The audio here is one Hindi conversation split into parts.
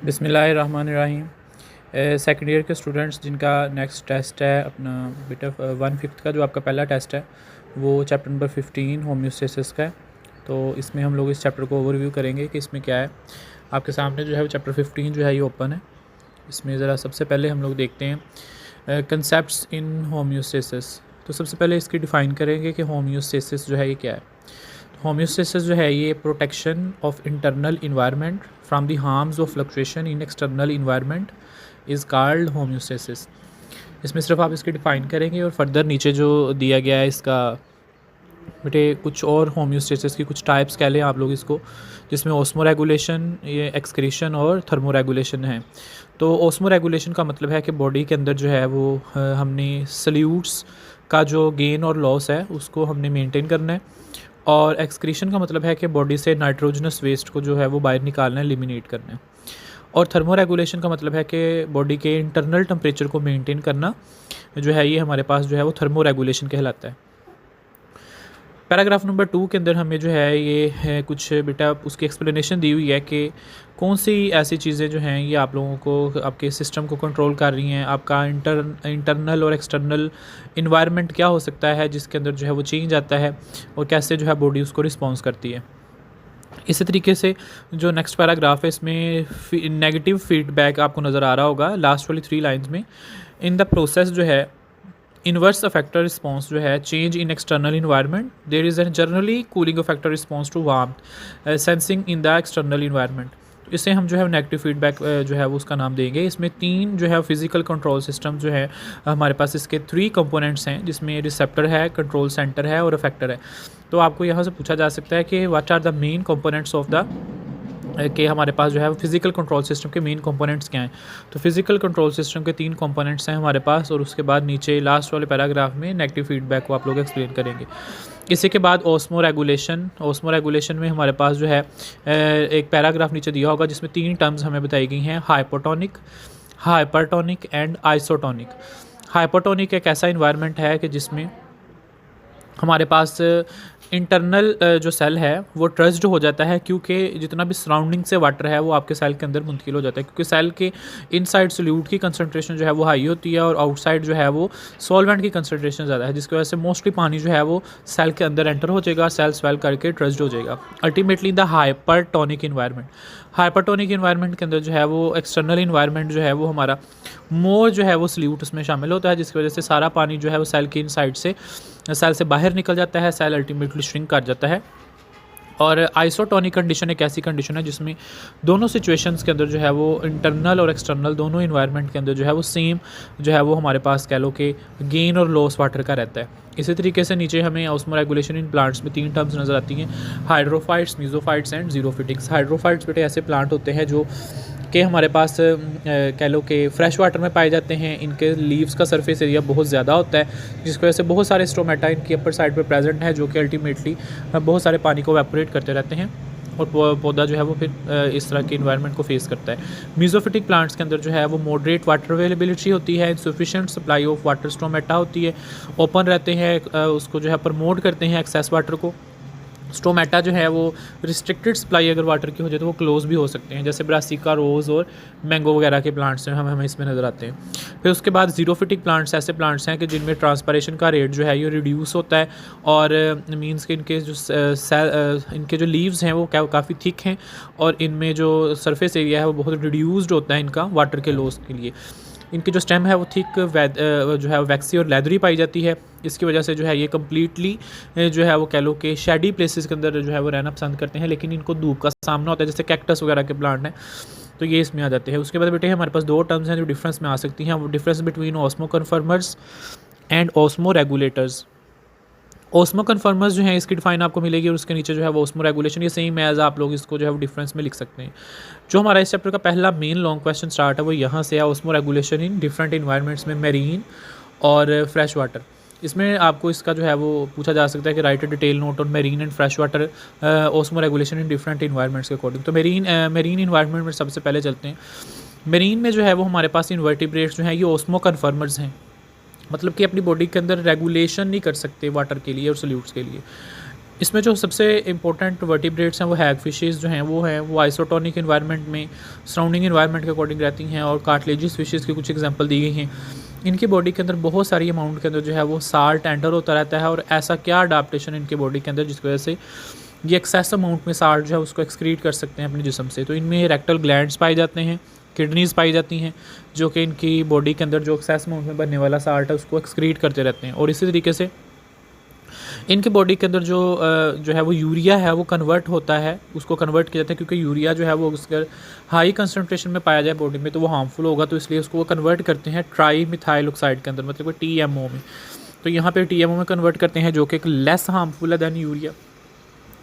बिस्मिल्लाहिर्रहमानिर्रहीम। सेकेंड ईयर के स्टूडेंट्स जिनका नेक्स्ट टेस्ट है अपना बेटा 1/5 का जो आपका पहला टेस्ट है वो चैप्टर नंबर 15 होम्योस्टेसिस का है। तो इसमें हम लोग इस चैप्टर को ओवरव्यू करेंगे कि इसमें क्या है। आपके सामने जो है वो चैप्टर 15 जो है ये ओपन है। इसमें ज़रा सबसे पहले हम लोग देखते हैं कंसेप्ट्स इन होम्योस्टेसिस। तो सबसे पहले इसकी डिफ़ाइन करेंगे कि होम्योस्टेसिस जो है ये क्या है। होम्योस्टेसिस जो है ये protection of internal environment from the harms of fluctuation in external environment is called homeostasis. इसमें सिर्फ आप इसकी डिफ़ाइन करेंगे और फर्दर नीचे जो दिया गया है इसका बेटे कुछ और होम्योस्टेसिस की कुछ टाइप्स कह लें आप लोग इसको, जिसमें ओस्मो रेगुलेशन, ये एक्सक्रीशन और थर्मो रेगुलेशन है। तो ओस्मो रेगुलेशन का मतलब है कि बॉडी के अंदर जो है वो हमने सल्यूट्स का जो गेन और लॉस है उसको हमने मेंटेन करना है। और एक्सक्रीशन का मतलब है कि बॉडी से नाइट्रोजनस वेस्ट को जो है वो बाहर निकालना है, एलिमिनेट करना है। और थर्मो रेगुलेशन का मतलब है कि बॉडी के इंटरनल टेम्परेचर को मेंटेन करना जो है ये हमारे पास जो है वो थर्मो रेगुलेशन कहलाता है। पैराग्राफ नंबर 2 के अंदर हमें जो है ये है कुछ बेटा उसकी एक्सप्लेनेशन दी हुई है कि कौन सी ऐसी चीज़ें जो हैं ये आप लोगों को आपके सिस्टम को कंट्रोल कर रही हैं। आपका इंटरनल और एक्सटर्नल इन्वायरमेंट क्या हो सकता है जिसके अंदर जो है वो चेंज आता है और कैसे जो है बॉडी उसको रिस्पॉन्स करती है। इसी तरीके से जो नेक्स्ट पैराग्राफ है इसमें नेगेटिव फीडबैक आपको नज़र आ रहा होगा लास्ट वाली 3 लाइन्स में। इन द प्रोसेस जो है इन्वर्स अफेक्टर रिस्पॉन्स जो है change in external environment there is an generally cooling effector response to warmth sensing in the external environment. इसे हम जो है नेगेटिव फीडबैक जो है वो उसका नाम देंगे। इसमें 3 जो है फिजिकल कंट्रोल सिस्टम जो है हमारे पास इसके 3 कंपोनेंट्स हैं, जिसमें रिसेप्टर है, कंट्रोल सेंटर है और अफेक्टर है। तो आपको यहाँ से पूछा जा सकता है कि what are the main components of the कि हमारे पास जो है फिज़िकल कंट्रोल सिस्टम के मेन कंपोनेंट्स क्या हैं। तो फिज़िकल कंट्रोल सिस्टम के 3 कंपोनेंट्स हैं हमारे पास और उसके बाद नीचे लास्ट वाले पैराग्राफ में नेगेटिव फीडबैक को आप लोग एक्सप्लेन करेंगे। इसी के बाद ओस्मो रेगुलेशन में हमारे पास जो है एक पैराग्राफ नीचे दिया होगा जिसमें 3 टर्म्स हमें बताई गई हैं, hypotonic, hypertonic and isotonic. Hypotonic एक ऐसा इन्वायरमेंट है कि जिसमें हमारे पास इंटरनल जो सेल है वो ट्रस्ड हो जाता है, क्योंकि जितना भी सराउंडिंग से वाटर है वो आपके सेल के अंदर मुंतकिल हो जाता है, क्योंकि सेल के इनसाइड सोल्यूट की कंसंट्रेशन जो है वो हाई होती है और आउटसाइड जो है वो सॉल्वेंट की कंसंट्रेशन ज़्यादा है, जिसकी वजह से मोस्टली पानी जो है वो सेल के अंदर एंटर हो जाएगा, सेल स्वेल करके ट्रस्ड हो जाएगा। अल्टीमेटली द हाइपरटोनिक इन्वायरमेंट के अंदर जो है वो एक्सटर्नल इन्वायरमेंट जो है वो हमारा मोर जो है वो सल्यूट उसमें शामिल होता है, जिसकी वजह से सारा पानी जो है वो सेल की इनसाइड से सेल से बाहर निकल जाता है, सेल अल्टीमेटली श्रिंक कर जाता है। और आइसोटोनिक कंडीशन एक ऐसी कंडीशन है जिसमें दोनों सिचुएशंस के अंदर जो है वो इंटरनल और एक्सटर्नल दोनों इन्वायरमेंट के अंदर जो है वो सेम जो है वो हमारे पास कह लो कि गेन और लॉस वाटर का रहता है। इसी तरीके से नीचे हमें ऑस्मो रेगुलेशन इन प्लांट्स में 3 टर्म्स नज़र आती हैं, हाइड्रोफाइट्स, मीजोफाइट्स एंड जीरोफिटिक्स। हाइड्रोफाइट्स बेटे ऐसे प्लांट होते हैं जो कि हमारे पास कह लो कि फ्रेश वाटर में पाए जाते हैं। इनके लीव्स का सरफेस एरिया बहुत ज़्यादा होता है, जिसकी वजह से बहुत सारे स्टोमेटा इनकी अपर साइड पर प्रेजेंट है, जो कि अल्टीमेटली बहुत सारे पानी को एवेपोरेट करते रहते हैं और पौधा जो है वो फिर इस तरह के इन्वायरमेंट को फेस करता है। मीजोफिटिक प्लांट्स के अंदर जो है वो मॉडरेट वाटर अवेलेबिलिटी होती है, इंसफिशिएंट सप्लाई ऑफ वाटर स्टोमेटा होती है, ओपन रहते हैं, उसको जो है प्रमोट करते हैं एक्सेस वाटर को। स्टोमेटा जो है वो रिस्ट्रिक्टेड सप्लाई अगर वाटर की हो जाए तो वो क्लोज भी हो सकते हैं, जैसे ब्रासिका, रोज़ और मैंगो वगैरह के प्लांट्स हैं हमें इसमें नज़र आते हैं। फिर उसके बाद जीरोफिटिक प्लांट्स ऐसे प्लांट्स हैं कि जिनमें ट्रांसपरेशन का रेट जो है ये रिड्यूस होता है और मींस कि इनके जो इनके जो लीव्स हैं वो काफ़ी थिक हैं और इनमें जो सरफेस एरिया है वो बहुत रिड्यूस्ड होता है इनका वाटर के लॉस के लिए। इनकी जो स्टेम है वो थिक जो है वैक्सी और लेदरी पाई जाती है। इसकी वजह से जो है ये कम्प्लीटली जो है वो कह लो कि शेडी प्लेसेस के अंदर जो है वो रहना पसंद करते हैं, लेकिन इनको धूप का सामना होता है, जैसे कैक्टस वगैरह के प्लांट हैं, तो ये इसमें आ जाते हैं। उसके बाद बेटे हमारे पास 2 टर्म्स हैं जो डिफरेंस में आ सकती हैं, वो difference between osmo conformers and osmo regulators. Osmo conformers जो है इसकी डिफाइन आपको मिलेगी और उसके नीचे जो है वो ऑस्मो रेगुलेशन, ये सेम एज आप लोग इसको जो है वो डिफरेंस में लिख सकते हैं। जो हमारा इस चैप्टर का पहला मेन लॉन्ग क्वेश्चन स्टार्ट है वो यहाँ से है, osmo regulation in different environments में मेरीन और फ्रेश वाटर। इसमें आपको इसका जो है वो पूछा जा सकता है कि right a detail note on marine and fresh water osmo regulation in different environments के अकॉर्डिंग। तो मेरीन इन्वायरमेंट में सबसे पहले चलते हैं। मेरीन में जो है वो हमारे पास इन्वर्टिब्रेट्स जो हैं ये ऑस्मो कन्फर्मर्स हैं, मतलब कि अपनी बॉडी के अंदर रेगुलेशन नहीं कर सकते वाटर के लिए और सॉल्यूट्स के लिए। इसमें जो सबसे इम्पोर्टेंट वर्टिब्रेट्स हैं वो हैग फिशेज़ जो हैं वो आइसोटोनिक इन्वायरमेंट में सराउंडिंग इन्वायरमेंट के अकॉर्डिंग रहती हैं, और कार्टिलेजियस फिशेज़ की कुछ एग्जांपल दी गई हैं। इनकी बॉडी के अंदर बहुत सारी अमाउंट के अंदर जो है वो साल्ट एंटर होता रहता है, और ऐसा क्या अडाप्टेशन इनकी बॉडी के अंदर जिसकी वजह से ये एक्सेस अमाउंट में साल्ट जो है उसको एक्सक्रीट कर सकते हैं अपने जिस्म से। तो इनमें रेक्टल ग्लैंड्स पाए जाते हैं, किडनीज़ पाई जाती हैं, जो कि इनकी बॉडी के अंदर जो एक्सेस अमाउंट में बनने वाला साल्ट है उसको एक्सक्रीट करते रहते हैं। और इसी तरीके से इनके बॉडी के अंदर जो है वो यूरिया है वो कन्वर्ट होता है, उसको कन्वर्ट किया जाता है, क्योंकि यूरिया जो है वो अगर हाई कंसनट्रेशन में पाया जाए बॉडी में तो वो हार्मफुल होगा, तो इसलिए उसको वो कन्वर्ट करते हैं ट्राई मिथाइल ऑक्साइड के अंदर, मतलब TMO में। तो यहाँ पे TMO में कन्वर्ट करते हैं, जो कि एक लेस हार्मफुल है दैन यूरिया।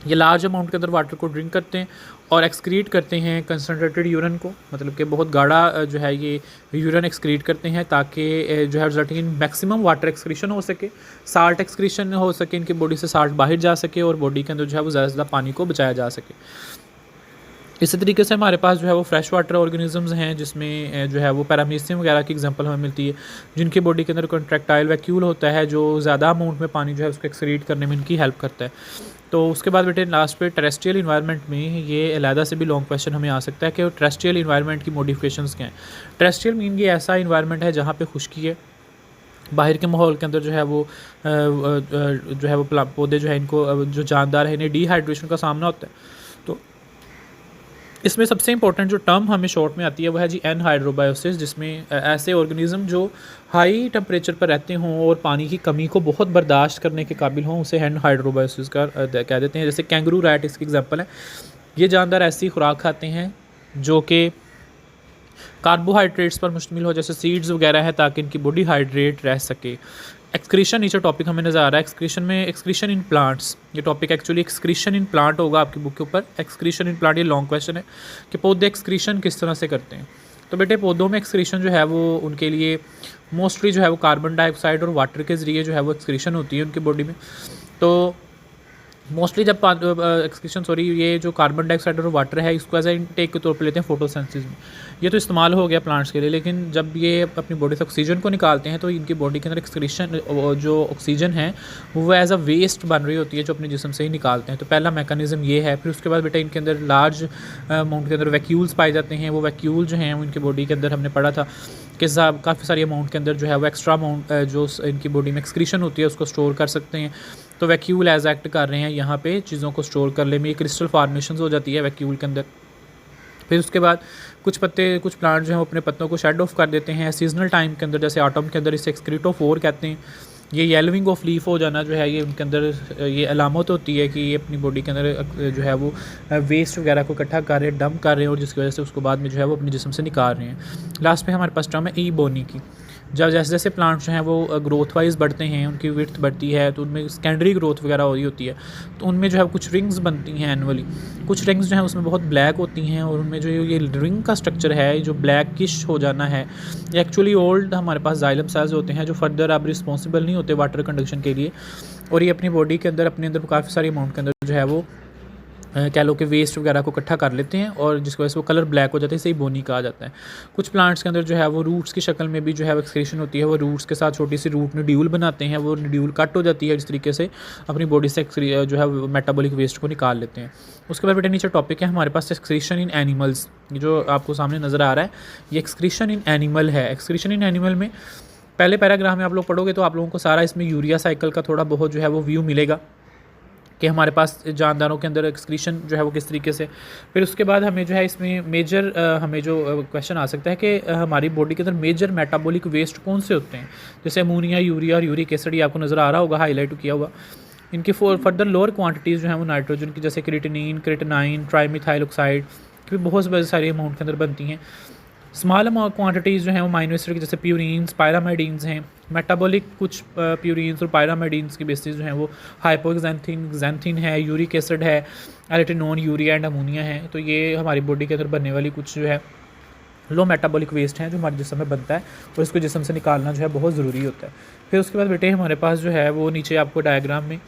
ये लार्ज अमाउंट के अंदर वाटर को ड्रिंक करते हैं और एक्सक्रीट करते हैं कंसनट्रेटेड यूरिन को, मतलब कि बहुत गाढ़ा जो है ये यूरिन एक्सक्रीट करते हैं, ताकि जो है resulting in maximum water excretion हो सके, साल्ट एक्सक्रीशन हो सके, इनकी बॉडी से साल्ट बाहर जा सके और बॉडी के अंदर जो है वो ज़्यादा से ज़्यादा पानी को बचाया जा सके। इसी तरीके से हमारे पास जो है वो फ्रेश वाटर ऑर्गेनिजम्स हैं, जिसमें जो है वो पैरामीशियम वगैरह की एग्जांपल हमें मिलती है, जिनकी बॉडी के अंदर कॉन्ट्रैक्टाइल वैक्यूल होता है, जो ज़्यादा अमाउंट में पानी जो है उसको एक्सक्रीट करने में इनकी हेल्प करता है। तो उसके बाद बेटे लास्ट पे टेरेस्ट्रियल इन्वायरमेंट में ये अलहदा से भी लॉन्ग क्वेश्चन हमें आ सकता है कि टेरेस्ट्रियल इन्वायरमेंट की मॉडिफिकेशंस क्या हैं। टेरेस्ट्रियल मीन ये ऐसा इन्वायरमेंट है जहाँ पे खुश्की है, बाहर के माहौल के अंदर जो है वो पौधे जो है इनको जो जानदार है इन्हें डिहाइड्रेशन का सामना होता है। तो इसमें सबसे इंपॉर्टेंट जो टर्म हमें शॉर्ट में आती है वो है जी एनहाइड्रोबायोसिस, जिसमें ऐसे ऑर्गेनिज्म जो हाई टेम्परेचर पर रहते हों और पानी की कमी को बहुत बर्दाश्त करने के काबिल हों, उसे एनहाइड्रोबायोसिस का कह देते हैं। जैसे कैंगरू रैट इसकी एग्जांपल है। ये जानदार ऐसी खुराक खाते हैं जो कि कार्बोहाइड्रेट्स पर मुश्तमिल हो, जैसे सीड्स वगैरह है, ताकि इनकी बॉडी हाइड्रेट रह सके। एक्सक्रीशन नीचे टॉपिक हमें नज़र आ रहा है, एक्सक्रीशन इन प्लांट्स। ये topic actually excretion in plant होगा आपकी बुक के ऊपर। एक्सक्रीशन इन प्लांट ये लॉन्ग क्वेश्चन है कि पौधे एक्सक्रीशन किस तरह से करते हैं। तो बेटे पौधों में एक्सक्रीशन जो है वो उनके लिए मोस्टली जो है वो कार्बन डाइऑक्साइड और वाटर के ज़रिए जो है वो एक्सक्रीशन होती है उनकी बॉडी में। तो मोस्टली जब ये जो कार्बन डाइऑक्साइड और वाटर है इसको एज ए इनटेक के तौर पे लेते हैं फोटोसिंथेसिस में। ये तो इस्तेमाल हो गया प्लांट्स के लिए, लेकिन जब ये अपनी बॉडी से ऑक्सीजन को निकालते हैं तो इनकी बॉडी के अंदर एक्सक्रीशन जो ऑक्सीजन है वो एज अ वेस्ट बन रही होती है, जो अपने जिस्म से ही निकालते हैं। तो पहला मैकेनिज्म ये है। फिर उसके बाद बेटा इनके अंदर लार्ज अमाउंट के अंदर वैक्यूल्स पाए जाते हैं। वो वैक्यूल जो हैं इनकी बॉडी के अंदर हमने पढ़ा था कि काफ़ी सारी अमाउंट के अंदर जो है वो एक्स्ट्रा अमाउंट जो इनकी बॉडी में एक्सक्रीशन होती है उसको स्टोर कर सकते हैं। तो वैक्यूल एज एक्ट कर रहे हैं यहाँ पे चीज़ों को स्टोर करने में। क्रिस्टल फार्मेशन हो जाती है वैक्यूल के अंदर। फिर उसके बाद कुछ प्लांट जो हैं वो अपने पत्तों को शेड ऑफ कर देते हैं सीजनल टाइम के अंदर, जैसे ऑटम के अंदर इसे एक्सक्रीटोफोर कहते हैं। ये येलोविंग ऑफ लीफ हो जाना जो है ये उनके अंदर ये अलामत होती है कि ये अपनी बॉडी के अंदर जो है वो वेस्ट वगैरह को इकट्ठा कर रहे हैं, डंप कर रहे हैं, और जिसकी वजह से उसको बाद में जो है वो अपने जिस्म से निकाल रहे हैं। लास्ट में हमारे पास टर्म है ई बोनी की। जब जैसे जैसे प्लांट्स जो हैं वो ग्रोथ वाइज बढ़ते हैं, उनकी विड्थ बढ़ती है, तो उनमें सेकेंडरी ग्रोथ वगैरह हो रही होती है, तो उनमें जो है कुछ रिंग्स बनती हैं एनुअली। कुछ रिंग्स जो हैं उसमें बहुत ब्लैक होती हैं, और उनमें जो ये रिंग का स्ट्रक्चर है जो ब्लैकिश हो जाना है, एक्चुअली ओल्ड हमारे पास जाइलम सेल्स होते हैं जो फर्दर अब रिस्पॉन्सिबल नहीं होते वाटर कंडक्शन के लिए, और ये अपनी बॉडी के अंदर अपने अंदर काफ़ी सारी अमाउंट के अंदर जो है वो कह लो कि वेस्ट वगैरह को इकट्ठा कर लेते हैं, और जिसकी वजह से वो कलर ब्लैक हो जाता है, इसे ही बोनी कहा जाता है। कुछ प्लांट्स के अंदर जो है वो रूट्स की शक्ल में भी जो है वो एक्सक्रीशन होती है। वो रूट्स के साथ छोटी सी रूट नड्यूल बनाते हैं, वो नड्यूल कट हो जाती है, जिस तरीके से अपनी बॉडी से जो है मेटाबॉलिक वेस्ट को निकाल लेते हैं। उसके बाद बेटे नीचे टॉपिक है हमारे पास एक्सक्रीशन इन एनिमल्स। जो आपको सामने नज़र आ रहा है ये एक्सक्रीशन इन एनिमल है। एक्सक्रीशन इन एनिमल में पहले पैराग्राफ में आप लोग पढ़ोगे तो आप लोगों को सारा इसमें यूरिया साइकिल का थोड़ा बहुत जो है वो व्यू मिलेगा कि हमारे पास जानदारों के अंदर एक्सक्रीशन जो है वो किस तरीके से। फिर उसके बाद हमें जो है इसमें मेजर हमें जो क्वेश्चन आ सकता है कि हमारी बॉडी के अंदर मेजर मेटाबॉलिक वेस्ट कौन से होते हैं, जैसे अमोनिया, यूरिया और यूरिक एसिड। ये आपको नज़र आ रहा होगा हाईलाइट किया हुआ। इनकी फर्दर लोअर क्वांटिटीज़ जो है वो नाइट्रोजन की, जैसे क्रिटेनाइन, ट्राईमिथाइल ऑक्साइड की बहुत सारी अमाउंट के अंदर बनती हैं। स्मॉल क्वांटिटीज़ जो हैं वो माइनो एसिड की, जैसे प्यूरिन्स, पायरामाइडीन्स हैं। मेटाबॉलिक कुछ प्यूरिन्स और पायरामाइडीन्स की बेसिस जो हैं वो हाइपोक्सैंथिन है, यूरिक एसिड है, एलिटिनोन, यूरिया एंड अमोनिया है। तो ये हमारी बॉडी के अंदर बनने वाली कुछ जो है लो मेटाबॉलिक वेस्ट हैं जो हमारे जिस्म में बनता है, और इसको जिस्म से निकालना जो है बहुत ज़रूरी होता है। फिर उसके बाद बेटे हमारे पास जो है वो नीचे आपको डायग्राम में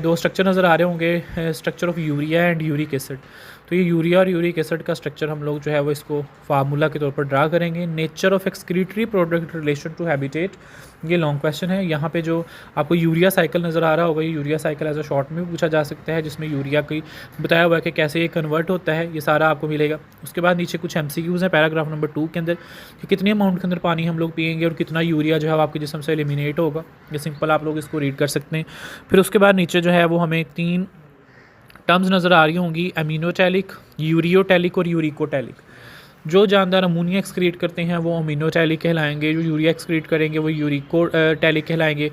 दो स्ट्रक्चर नज़र आ रहे होंगे, structure of urea and uric acid. तो ये यूरिया और यूरिक एसिड का स्ट्रक्चर हम लोग जो है वो इसको फार्मूला के तौर पर ड्रा करेंगे। Nature of excretory product relation to habitat, ये लॉन्ग क्वेश्चन है। यहाँ पे जो आपको यूरिया साइकिल नज़र आ रहा होगा, ये urea cycle as a short में भी पूछा जा सकता है, जिसमें यूरिया की बताया हुआ है कि कैसे ये कन्वर्ट होता है, ये सारा आपको मिलेगा। उसके बाद नीचे कुछ MCQs हैं पैराग्राफ नंबर 2 के अंदर कि कितने अमाउंट के अंदर पानी हम लोग पिएंगे और कितना यूरिया जो है आपके जिस्म से एलिमिनेट होगा। ये सिंपल आप लोग इसको रीड कर सकते हैं। फिर उसके बाद नीचे जो है वो हमें 3 टर्म्स नज़र आ रही होंगी, अमीनोटैलिक, यूरियोटैलिक और यूरिकोटैलिक। जो जानदार अमोनिया एक्सक्रीट करते हैं वो अमीनोटैलिक कहलाएंगे, जो यूरिया एक्सक्रीट करेंगे वो यूरिकोटैलिक कहलाएंगे,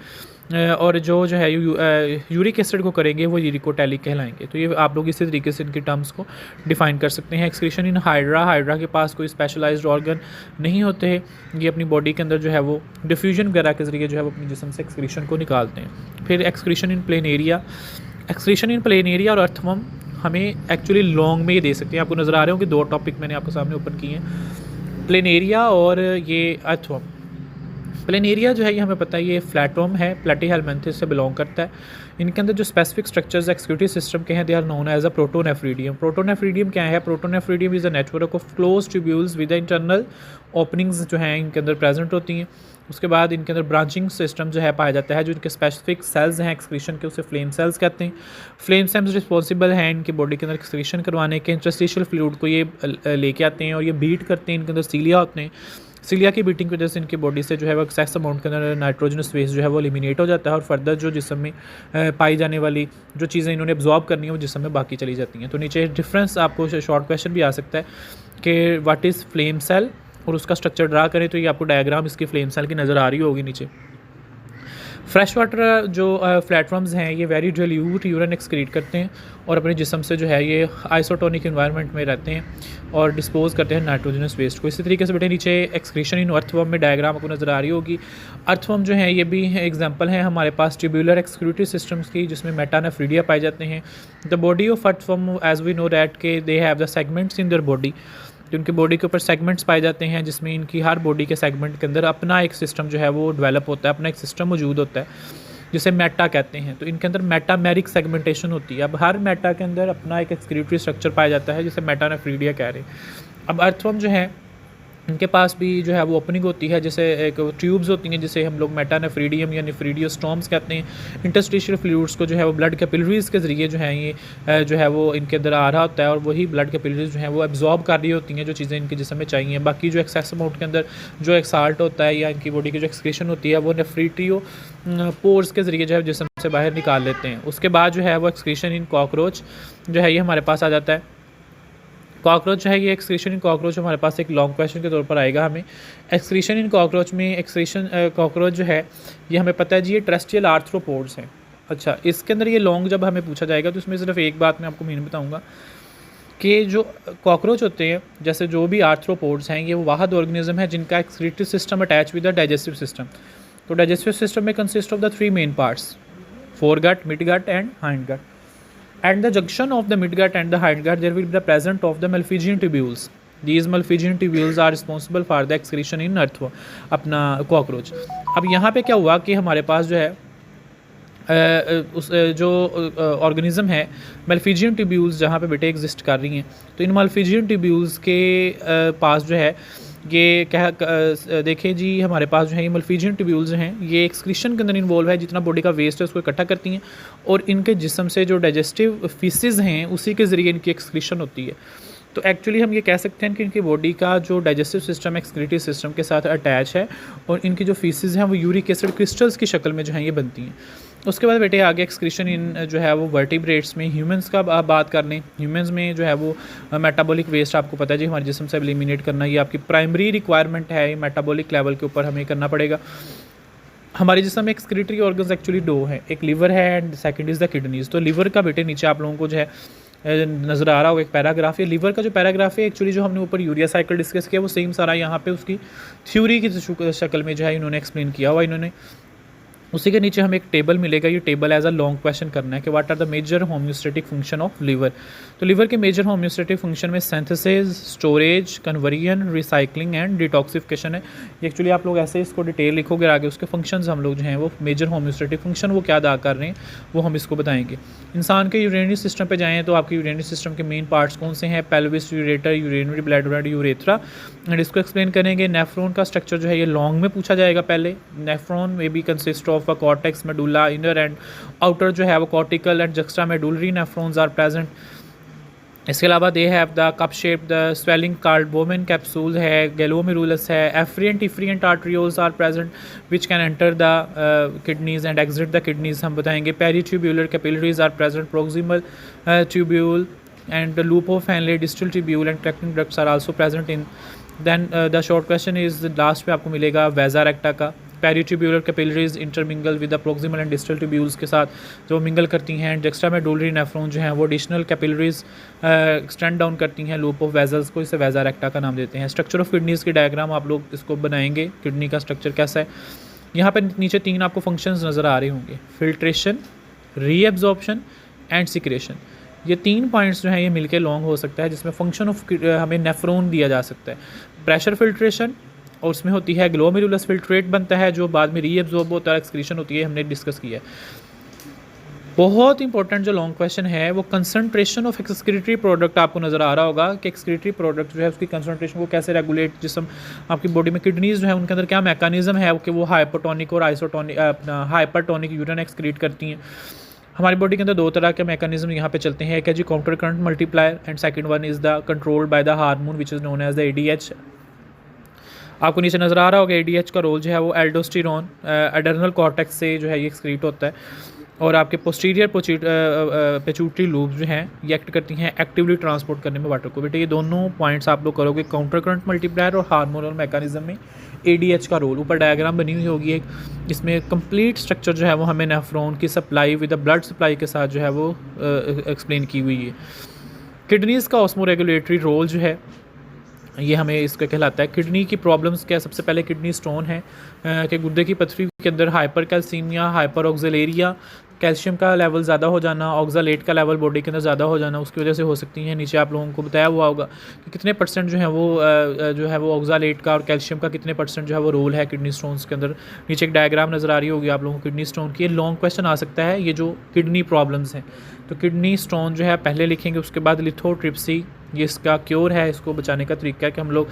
और जो है यूरिक एसिड को करेंगे वो यूरिकोटैलिक कहलाएंगे। तो ये आप लोग इसी तरीके से इनकी टर्म्स को डिफाइन कर सकते हैं। एक्सक्रीशन इन हाइड्रा के पास कोई स्पेशलाइज्ड ऑर्गन नहीं होते हैं, ये अपनी बॉडी के अंदर जो है वो डिफ्यूजन वगैरह के ज़रिए जो है वो अपने जिस्म से एक्सक्रीशन को निकालते हैं। फिर एक्सक्रीशन इन प्लेन एरिया और अर्थवर्म हमें एक्चुअली लॉन्ग में ये दे सकते हैं। आपको नज़र आ रहे हो कि 2 टॉपिक मैंने आपके सामने ओपन किए हैं, प्लेन एरिया और ये अर्थवर्म। प्लेन एरिया जो है ये हमें पता है ये फ्लैटवर्म है, प्लेटीहेलमिन्थेस से बिलोंग करता है। इनके अंदर जो स्पेसिफिक स्ट्रक्चर्स एक्सक्रीटरी सिस्टम के हैं, they are known as a protonephridium. Protonephridium क्या है? Protonephridium is a network of close tubules with internal openings जो हैं इनके अंदर प्रेजेंट होती हैं। उसके बाद इनके अंदर ब्रांचिंग सिस्टम जो है पाया जाता है, जो इनके स्पेसिफिक सेल्स हैं एक्सक्रीशन के, उसे फ्लेम सेल्स कहते हैं। फ्लेम सेल्स रिस्पॉन्सिबल हैं इनके बॉडी के अंदर एक्सक्रीशन करवाने के। इंटरस्टिशियल फ्लूइड को ये लेके आते हैं और ये बीट करते हैं, इनके अंदर सीलिया होते हैं। सीलिया की बीटिंग की वजह से इनकी बॉडी से जो है वो एक्सेस अमाउंट के अंदर नाइट्रोजनस वेस्ट जो है वो एलिमिनेट हो जाता है, और फर्दर जो जिस्म में पाई जाने वाली जो चीज़ें इन्होंने एब्जॉर्ब करनी है वो जिस्म में बाकी चली जाती हैं। तो नीचे डिफरेंस आपको शॉर्ट क्वेश्चन भी आ सकता है कि व्हाट इज़ फ्लेम सेल, और उसका स्ट्रक्चर ड्रा करें तो ये आपको डायग्राम इसकी फ्लेम सेल की नज़र आ रही होगी नीचे। फ्रेश वाटर जो प्लेटफॉर्म्स हैं ये वेरी डिल्यूट यूरिन एक्सक्रीट करते हैं और अपने जिस्म से जो है ये आइसोटोनिक इन्वायरमेंट में रहते हैं और डिस्पोज करते हैं नाइट्रोजनस वेस्ट को। इसी तरीके से बेटे नीचे एक्सक्रीशन इन अर्थवर्म में डायग्राम आपको नज़र आ रही होगी। अर्थवर्म जो है ये भी एग्जांपल है हमारे पास ट्यूबुलर एक्सक्रीटरी सिस्टम्स की, जिसमें मेटानेफ्रीडिया पाए जाते हैं। The body of earthworm as we know that के they have the segments in their body, तो उनके बॉडी के ऊपर सेगमेंट्स पाए जाते हैं, जिसमें इनकी हर बॉडी के सेगमेंट के अंदर अपना एक सिस्टम जो है वो डेवलप होता है, अपना एक सिस्टम मौजूद होता है जिसे मेटा कहते हैं। तो इनके अंदर मेटामेरिक सेगमेंटेशन होती है। अब हर मेटा के अंदर अपना एक एक्सक्रीटरी स्ट्रक्चर पाया जाता है जिसे मेटानेफ्रीडिया कह रहे हैं। अब अर्थवर्म जो है इनके पास भी जो है वो ओपनिंग होती है, जैसे एक ट्यूब्स होती हैं जिसे हम लोग मेटानेफ्रीडियम या नेफ्रीडियोस्टोम्स कहते हैं। इंटरस्टिशियल फ्लूइड्स को जो है वो ब्लड कैपिलरीज के ज़रिए जो है ये जो है वो इनके अंदर आ रहा होता है और वही ब्लड कैपिलरीज जो है वो एब्जॉर्ब कर रही होती हैं जो चीज़ें इनके जिस्म में चाहिए। बाकी जो एक्सेस अमाउंट के अंदर जो एक साल्ट होता है या इनकी बॉडी की जो एक्सक्रीशन होती है वो नेफ्रीटियो पोर्स के ज़रिए जो है जिस्म से बाहर निकाल लेते हैं। उसके बाद जो है वो एक्सक्रीशन इन कॉकरोच जो है ये हमारे पास आ जाता है। कॉकरोच जो है ये एक्सक्रीशन इन कॉकरोच हमारे पास एक लॉन्ग क्वेश्चन के तौर पर आएगा हमें। एक्सक्रीशन इन कॉकरोच में एक्सक्रीशन कॉकरोच जो है ये हमें पता है जी ये टेरेस्ट्रियल आर्थ्रोपोड्स हैं। अच्छा, इसके अंदर ये लॉन्ग जब हमें पूछा जाएगा तो इसमें सिर्फ एक बात मैं आपको मेन बताऊंगा कि जो कॉकरोच होते हैं जैसे जो भी आर्थ्रोपोड्स हैं ये वो वाहद ऑर्गेनिज्म है जिनका excretory system attach with the digestive system. तो डाइजेस्टिव सिस्टम में consist of the 3 main parts, foregut, midgut and hindgut. At the junction of the midgut and the hindgut, there will be the presence of the Malpighian tubules. These Malpighian tubules are responsible for the excretion in earthworm, अपना कॉकरोच। अब यहाँ पे क्या हुआ कि हमारे पास जो है उस जो ऑर्गेनिज्म है Malpighian tubules जहाँ पे बेटे एग्जिस्ट कर रही हैं, तो इन Malpighian tubules के पास जो है ये क्या देखें जी हमारे पास जो है ये Malpighian tubules हैं ये एक्सक्रीशन के अंदर इन्वॉल्व है, जितना बॉडी का वेस्ट है उसको इकट्ठा करती हैं और इनके जिस्म से जो डाइजेस्टिव फीसिस हैं उसी के ज़रिए इनकी एक्सक्रीशन होती है। तो एक्चुअली हम ये कह सकते हैं कि इनकी बॉडी का जो डाइजेस्टिव सिस्टम एक्सक्रीटरी सिस्टम के साथ अटैच है और इनकी जो फीसिस हैं वो यूरिक एसिड क्रिस्टल्स की शक्ल में जो हैं ये बनती हैं। उसके बाद बेटे आगे एक्सक्रीशन इन जो है वो वर्टिब्रेट्स में, ह्यूमंस का आप बात कर लें, ह्यूमंस में जो है वो मेटाबॉलिक वेस्ट आपको पता है जी हमारे जिस्म से एलिमिनेट करना ये आपकी प्राइमरी रिक्वायरमेंट है, ये मेटाबॉलिक लेवल के ऊपर हमें करना पड़ेगा। हमारे जिस्म में एक्सक्रीटरी ऑर्गन्स एक्चुअली 2 हैं, एक लिवर है and second is the kidneys. तो लिवर का बेटे नीचे आप लोगों को जो है नज़र आ रहा होगा एक पैराग्राफ है, लिवर का जो पैराग्राफ है एक्चुअली जो हमने ऊपर यूरिया साइकिल डिस्कस किया वो सेम सारा यहाँ पे उसकी थ्योरी की शक्ल में जो है इन्होंने एक्सप्लेन किया हुआ। इन्होंने उसी के नीचे हमें एक टेबल मिलेगा, ये table as a long question करना है कि what are the major homeostatic function of liver. तो लीवर के मेजर होम्योस्टेटिक फंक्शन में synthesis, storage, conversion, recycling and detoxification है। ये एक्चुअली आप लोग ऐसे इसको डिटेल लिखोगे, आगे उसके फंक्शंस हम लोग जो हैं वो मेजर होम्योस्टेटिक फंक्शन वो क्या अदा कर रहे हैं वो हम इसको बताएंगे। इंसान के यूरेनरी सिस्टम पे जाएँ तो आपके यूरेनरी सिस्टम के मेन पार्ट्स कौन से हैं, pelvis, ureter, urinary bladder and urethra, and इसको एक्सप्लेन करेंगे। नेफ्रॉन का स्ट्रक्चर जो है ये लॉन्ग में पूछा जाएगा पहले। नेफ्रॉन में be consist of a cortex, medulla, inner and outer जो है वो cortical and juxtamedullary nephrons are present. इसके अलावा they have the cup shape the swelling called Bowman capsule है, गैलोमेरुलस है, afferent efferent arterioles are present which can enter the kidneys and exit the kidneys हम बताएंगे। Peritubular capillaries are present, proximal tubule and the loop of Henle, distal tubule and collecting ducts are also present in. Then the short question is last पे आपको मिलेगा वैजा रेक्टा का। Peritubular capillaries intermingle with the proximal and distal tubules के साथ जो मिंगल करती हैं। जक्स्ट्रा मेडुलरी नेफ्रॉन जो हैं वो एडिशनल कैपिलरीज एक्सटेंड डाउन करती हैं लूप ऑफ वेजल्स को, इसे वैजा रेक्टा का नाम देते हैं। स्ट्रक्चर ऑफ किडनीज़ की डायग्राम आप लोग इसको बनाएंगे, किडनी का स्ट्रक्चर कैसा है। यहाँ पर नीचे 3 आपको फंक्शंस नज़र आ रहे होंगे, फिल्ट्रेशन, रीएब्जॉर्प्शन एंड सिक्रेशन। ये 3 पॉइंट्स जो हैं ये मिलके लॉन्ग हो सकता है, जिसमें फंक्शन ऑफ हमें नेफ्रॉन दिया जा सकता है। प्रेशर फिल्ट्रेशन, और उसमें होती है ग्लोमेरुलस फिल्ट्रेट बनता है जो बाद में रीएब्जॉर्ब होता है, एक्सक्रीशन होती है, हमने डिस्कस किया है। बहुत इंपॉर्टेंट जो लॉन्ग क्वेश्चन है वो कंसंट्रेशन ऑफ एक्सक्रीटरी प्रोडक्ट आपको नज़र आ रहा होगा कि एक्सक्रीटरी प्रोडक्ट जो है उसकी कंसंट्रेशन को कैसे रेगुलेट, जिसम आपकी बॉडी में किडनीज जो है उनके अंदर क्या मैकेनिज्म है कि वो हाइपोटोनिक और आइसोटोनिक अपना हाइपरटोनिक यूरिन एक्सक्रीट करती हैं। हमारी बॉडी के अंदर 2 तरह के मैकेनिज्म यहाँ पे चलते हैं, एक है जी counter current multiplier and second one is the controlled by the hormone which is known as the ADH. आपको नीचे नज़र आ रहा होगा एडीएच का रोल जो है वो एल्डोस्टेरोन एडर्नल कॉर्टेक्स से जो है ये एक्सक्रीट होता है, और आपके पोस्टीरियर पेचूटरी लूब्स जो हैं ये एक्ट करती हैं एक्टिवली ट्रांसपोर्ट करने में वाटर को। बेटे ये दोनों पॉइंट्स आप लोग करोगे, काउंटर करंट मल्टीप्लायर और हार्मोनल मैकेनिज्म में एडीएच का रोल। ऊपर डायग्राम बनी हुई होगी एक, इसमें कंप्लीट स्ट्रक्चर जो है वो हमें नेफ्रॉन की supply with the blood supply के साथ जो है वो एक्सप्लेन की हुई है। किडनीज़ का ऑस्मो रेगुलेटरी रोल जो है ये हमें इसका कहलाता है। किडनी की प्रॉब्लम्स क्या, सबसे पहले किडनी स्टोन है कि गुर्दे की पथरी के अंदर हाइपर कैल्सीमिया, हाइपर ऑक्जेलेरिया, कैल्शियम का लेवल ज़्यादा हो जाना, ऑक्जालेट का लेवल बॉडी के अंदर ज़्यादा हो जाना, उसकी वजह से हो सकती हैं। नीचे आप लोगों को बताया हुआ होगा कि कितने % जो है वो ऑक्जालेट का और कैल्शियम का कितने % जो है वो रोल है किडनी स्टोन्स के अंदर। नीचे एक डायग्राम नज़र आ रही होगी आप लोगों को किडनी स्टोन की। ये लॉन्ग क्वेश्चन आ सकता है ये जो किडनी प्रॉब्लम्स हैं, तो किडनी स्टोन जो है पहले लिखेंगे, उसके बाद लिथोट्रिप्सी, ये इसका क्योर है, इसको बचाने का तरीका है कि हम लोग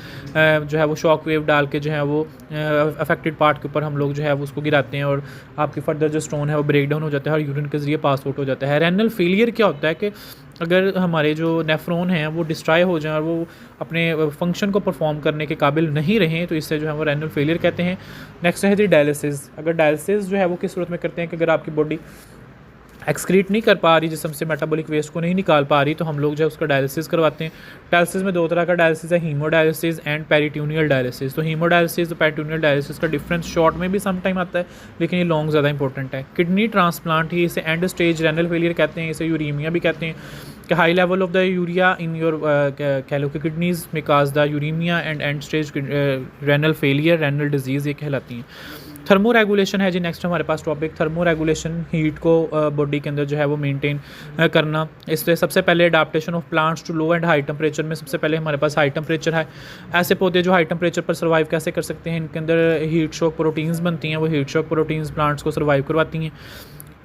जो है वो शॉक वेव डाल के जो है वो अफेक्टेड पार्ट के ऊपर हम लोग जो है वो उसको गिराते हैं और आपकी फर्दर जो स्टोन है वो ब्रेक डाउन हो जाता है और यूरिन के ज़रिए पास आउट हो जाता है। रेनल फेलियर क्या होता है कि अगर हमारे जो नेफ्रॉन हैं वो डिस्ट्रॉय हो जाएं और वो अपने फंक्शन को परफॉर्म करने के काबिल नहीं रहें, तो इससे जो है वो रेनल फेलियर कहते हैं। नेक्स्ट है जी डायलिसिस। अगर डायलिसिस जो है वो किस सूरत में करते हैं कि अगर आपकी बॉडी एक्सक्रीट नहीं कर पा रही, जिसम से मेटाबॉलिक वेस्ट को नहीं निकाल पा रही, तो हम लोग जो है उसका डायलिसिस करवाते हैं। डायलिसिस में 2 तरह का डायलिसिस है, हीमोडायलिसिस एंड पेरिट्यूनियल डायलिसिस। तो हीमोडायलिसिस और पेरिट्यूनियल डायलिसिस का डिफरेंस शॉर्ट में भी सम टाइम आता है, लेकिन ये लॉन्ग ज़्यादा इंपॉर्टेंट है। किडनी ट्रांसप्लांट ही इसे एंड स्टेज रेनल फेलियर कहते हैं, इसे यूरीमिया भी कहते हैं कि high level of the urea in your कैलोकी किडनीज में cause the uremia end stage renal failure, renal disease ये कहलाती हैं। थर्मो रेगुलेशन है जी नेक्स्ट हमारे पास टॉपिक। थर्मो रेगुलेशन हीट को बॉडी के अंदर जो है वो मेंटेन करना। इससे सबसे पहले adaptation of plants to low and high temperature में सबसे पहले हमारे पास हाई टेम्परेचर है। ऐसे पौधे जो हाई टेम्परेचर पर सर्वाइव कैसे कर सकते हैं, इनके अंदर हीट शॉक प्रोटीन्स बनती हैं, वो हीट शॉक प्रोटीन्स प्लांट्स को सर्वाइव करवाती हैं।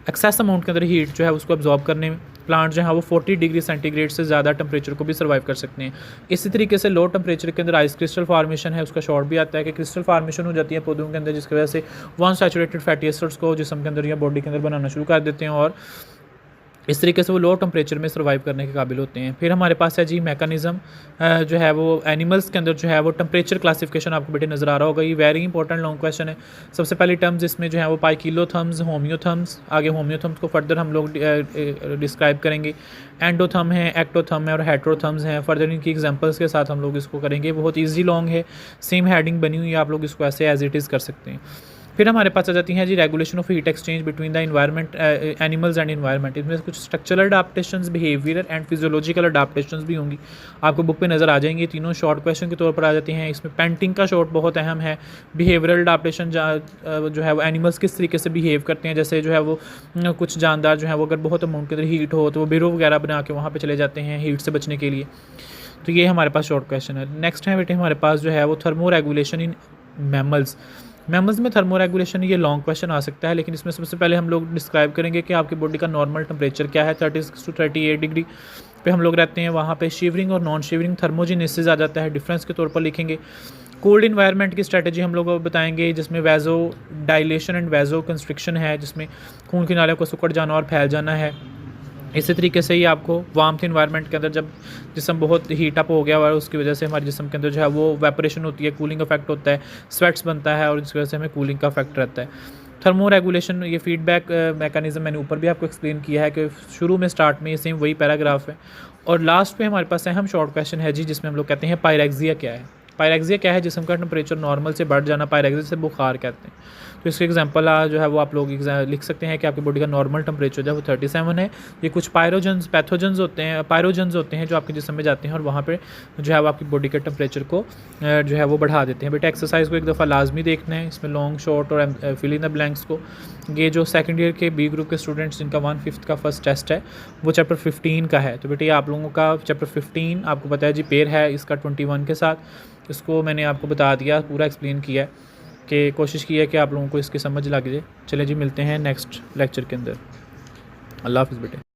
एक्सेस अमाउंट के अंदर हीट जो है उसको अब्जॉर्ब करने में प्लांट जो है वो 40 डिग्री सेंटीग्रेड से ज़्यादा टेम्परेचर को भी सर्वाइव कर सकते हैं। इसी तरीके से लो टेम्परेचर के अंदर आइस क्रिस्टल फार्मेशन है, उसका शॉर्ट भी आता है कि क्रिस्टल फार्मेशन हो जाती है पौधों के अंदर, जिसकी वजह से वन सैचुरेटेड फैटी एसिड्स को जिस्म के अंदर या बॉडी के अंदर बनाना शुरू कर देते हैं और इस तरीके से वो लो टेम्परेचर में सर्वाइव करने के काबिल होते हैं। फिर हमारे पास है जी मैकेनिज़्म जो है वो एनिमल्स के अंदर जो है वो टेम्परेचर क्लासिफिकेशन आपको बेटे नज़र आ रहा होगा। ये वेरी इंपॉर्टेंट लॉन्ग क्वेश्चन है। सबसे पहली टर्म्स इसमें जो है वो पाइकिलोथम्स, होम्योथम्स, आगे होम्योथम्स को फर्दर हम लोग डिस्क्राइब करेंगे। एंडोथम है, एक्टोथम है और हेट्रोथम्स हैं। फर्दर इनकी एग्जांपल्स के साथ हम लोग इसको करेंगे। बहुत ईजी लॉन्ग है, सेम हेडिंग बनी हुई है, आप लोग इसको ऐसे एज इट इज़ कर सकते हैं। फिर हमारे पास आ जाती हैं जी regulation of heat exchange between the environment animals and environment. इसमें कुछ structural adaptations, behaviour and physiological adaptations भी होंगी, आपको बुक पे नज़र आ जाएंगी। तीनों शॉर्ट क्वेश्चन के तौर पर आ जाती हैं। इसमें पेंटिंग का शॉर्ट बहुत अहम है। बिहेवियरल अडाप्टेशन जो है वो एनिमल्स किस तरीके से बिहेव करते हैं, जैसे जो है वो कुछ जानदार जो है वो अगर बहुत अमाउंट के अंदर हीट हो तो वो बिरो वगैरह बना के वहाँ पर चले जाते हैं हीट से बचने के लिए। तो ये हमारे पास शॉर्ट क्वेश्चन है। नेक्स्ट है बेटे हमारे पास जो है वो thermo regulation in mammals. Mammals में थर्मो रेगुलेशन, ये लॉन्ग क्वेश्चन आ सकता है, लेकिन इसमें सबसे पहले हम लोग डिस्क्राइब करेंगे कि आपकी बॉडी का नॉर्मल टेम्परेचर क्या है। 36 to 38 डिग्री पे हम लोग रहते हैं। वहाँ पे शिवरिंग और नॉन शिवरिंग थर्मोजेनेसिस आ जाता है, डिफरेंस के तौर पर लिखेंगे। कोल्ड इन्वायरमेंट की स्ट्रेटजी हम लोग बताएंगे, जिसमें वैज़ो डायलेशन एंड वैज़ो कंस्ट्रिक्शन है, जिसमें खून के नालियों को सिकुड़ जाना और फैल जाना है। इसी तरीके से ही आपको वार्मथ इन्वायरमेंट के अंदर जब जिस्म बहुत हीट अप हो गया और उसकी वजह से हमारे जिस्म के अंदर जो है वो वेपोरेशन होती है, कूलिंग इफेक्ट होता है, स्वेट्स बनता है और इसकी वजह से हमें कूलिंग का इफेक्ट रहता है। थर्मो रेगुलेशन, ये फीडबैक मैकेनिज्म मैंने ऊपर भी आपको एक्सप्लेन किया है कि शुरू में स्टार्ट में ये सेम वही पैराग्राफ है। और लास्ट पे हमारे पास अहम शॉर्ट क्वेश्चन है जी, जिसमें हम लोग कहते हैं पायरेक्सिया क्या है। पायरेक्सिया क्या है? जिस्म का टेम्परेचर नॉर्मल से बढ़ जाना, पायरेक्सिया से बुखार कहते हैं। तो इसके एग्जांपल जो है वो आप लोग लिख सकते हैं कि आपकी बॉडी का नॉर्मल टेम्परेचर जो है वो 37 है। ये कुछ पैथोजन्स होते हैं, पायरोजन्स होते हैं जो आपके जिस्म में जाते हैं और वहाँ पे जो है वो आपकी बॉडी के टेम्परेचर को जो है वो बढ़ा देते हैं। बेटा एक्सरसाइज को एक दफ़ा लाजमी देखना है, इसमें लॉन्ग शॉर्ट और फिल इन द ब्लैंक्स को। ये जो सेकंड ईयर के बी ग्रुप के स्टूडेंट्स जिनका 1/5 का फर्स्ट टेस्ट है वो चैप्टर 15 का है। तो बेटा ये आप लोगों का चैप्टर 15 आपको पता है जी पेयर है इसका 21 के साथ। इसको मैंने आपको बता दिया, पूरा एक्सप्लेन किया है कि कोशिश की है कि आप लोगों को इसकी समझ लग जाए। चले जी मिलते हैं नेक्स्ट लेक्चर के अंदर। अल्लाह हाफ़िज़ बेटे।